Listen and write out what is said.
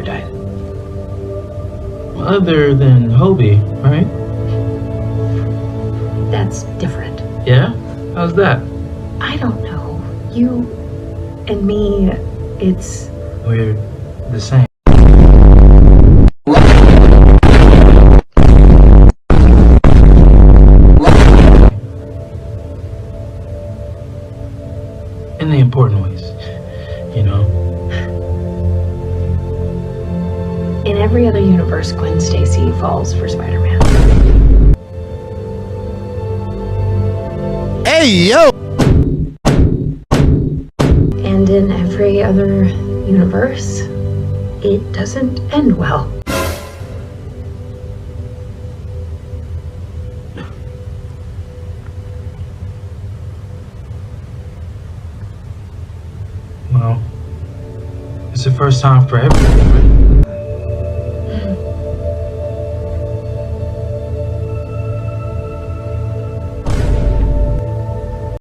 died. Other than Hobie, right? That's different. Yeah? How's that? I don't know. You and me, it's... We're the same. In the important ways, you know? In every other universe, Gwen Stacy falls for Spider-Man. Hey, yo! And in every other universe, it doesn't end well. Well, it's the first time for everyone, right?